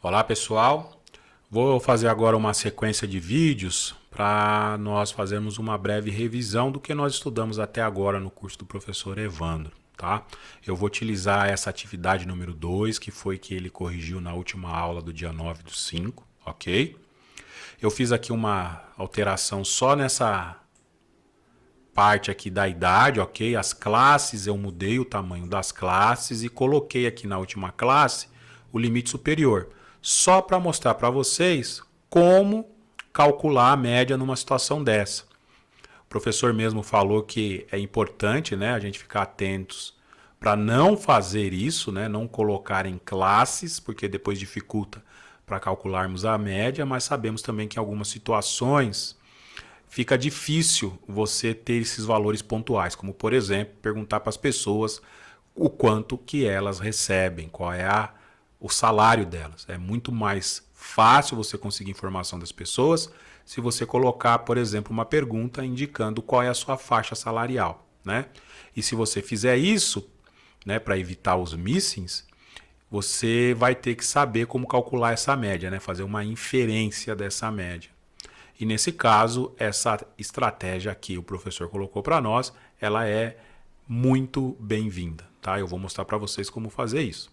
Olá pessoal, vou fazer agora uma sequência de vídeos para nós fazermos uma breve revisão do que nós estudamos até agora no curso do professor Evandro, tá? Eu vou utilizar essa atividade número 2, que foi que ele corrigiu na última aula do dia 9/5, ok? Eu fiz aqui uma alteração só nessa parte aqui da idade, ok? As classes, eu mudei o tamanho das classes e coloquei aqui na última classe o limite superior, só para mostrar para vocês como calcular a média numa situação dessa. O professor mesmo falou que é importante, né, a gente ficar atentos para não fazer isso, né, não colocar em classes, porque depois dificulta para calcularmos a média, mas sabemos também que em algumas situações fica difícil você ter esses valores pontuais, como por exemplo, perguntar para as pessoas o quanto que elas recebem, qual é o salário delas. É muito mais fácil você conseguir informação das pessoas se você colocar, por exemplo, uma pergunta indicando qual é a sua faixa salarial, né? E se você fizer isso, né, para evitar os missings, você vai ter que saber como calcular essa média, né? Fazer uma inferência dessa média. E nesse caso, essa estratégia que o professor colocou para nós, ela é muito bem-vinda, tá? Eu vou mostrar para vocês como fazer isso.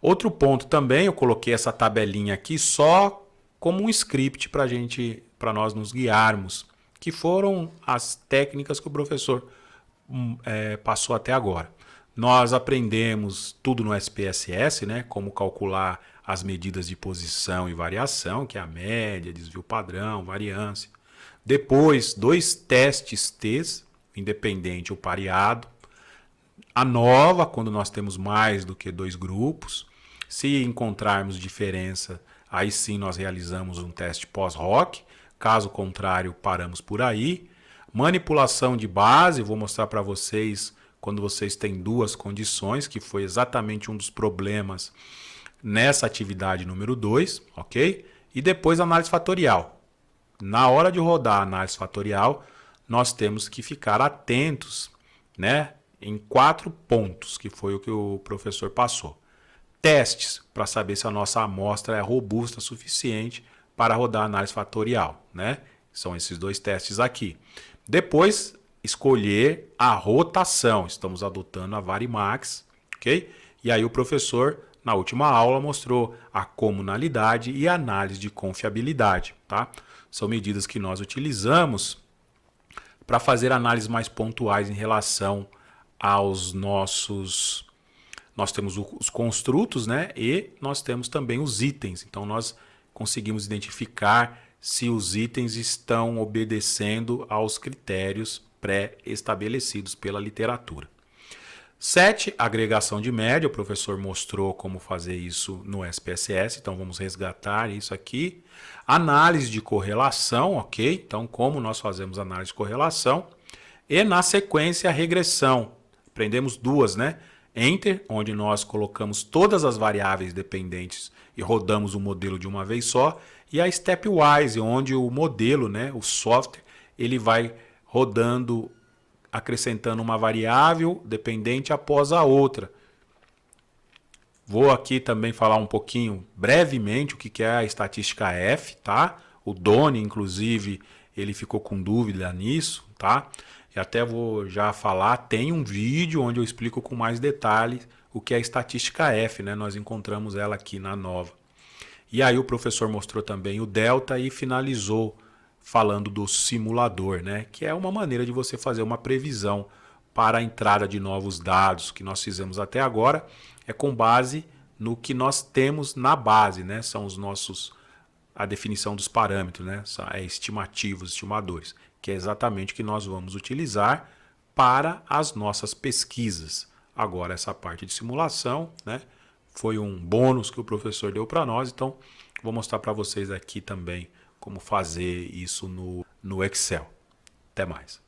Outro ponto também, eu coloquei essa tabelinha aqui só como um script para nós nos guiarmos, que foram as técnicas que o professor passou até agora. Nós aprendemos tudo no SPSS, né? Como calcular as medidas de posição e variação, que é a média, desvio padrão, variância. Depois, dois testes T's, independente ou pareado. A nova, quando nós temos mais do que dois grupos. Se encontrarmos diferença, aí sim nós realizamos um teste pós-hoc. Caso contrário, paramos por aí. Manipulação de base, vou mostrar para vocês quando vocês têm duas condições, que foi exatamente um dos problemas nessa atividade número 2, ok? E depois análise fatorial. Na hora de rodar a análise fatorial, nós temos que ficar atentos, né, em 4 pontos, que foi o que o professor passou. Testes, para saber se a nossa amostra é robusta o suficiente para rodar a análise fatorial, né? São esses dois testes aqui. Depois, escolher a rotação. Estamos adotando a Varimax, ok? E aí o professor, na última aula, mostrou a comunalidade e a análise de confiabilidade, tá? São medidas que nós utilizamos para fazer análises mais pontuais em relação aos nossos... Nós temos os construtos, né? E nós temos também os itens. Então, nós conseguimos identificar se os itens estão obedecendo aos critérios pré-estabelecidos pela literatura. 7, agregação de média. O professor mostrou como fazer isso no SPSS, então vamos resgatar isso aqui. Análise de correlação, ok? Então, como nós fazemos análise de correlação. E na sequência, a regressão. Aprendemos duas, né? Enter, onde nós colocamos todas as variáveis dependentes e rodamos o modelo de uma vez só. E a Stepwise, onde o modelo, né, o software, ele vai rodando, acrescentando uma variável dependente após a outra. Vou aqui também falar um pouquinho, brevemente, o que é a estatística F, tá? O Doni, inclusive, ele ficou com dúvida nisso, tá? E até vou já falar, tem um vídeo onde eu explico com mais detalhes o que é a estatística F, né? Nós encontramos ela aqui na nova. E aí o professor mostrou também o delta e finalizou falando do simulador, né? Que é uma maneira de você fazer uma previsão para a entrada de novos dados. Que nós fizemos até agora é com base no que nós temos na base, né? São os nossos, a definição dos parâmetros, né? É estimativos, estimadores, que é exatamente o que nós vamos utilizar para as nossas pesquisas. Agora, essa parte de simulação, né? Foi um bônus que o professor deu para nós, então vou mostrar para vocês aqui também como fazer isso no Excel. Até mais.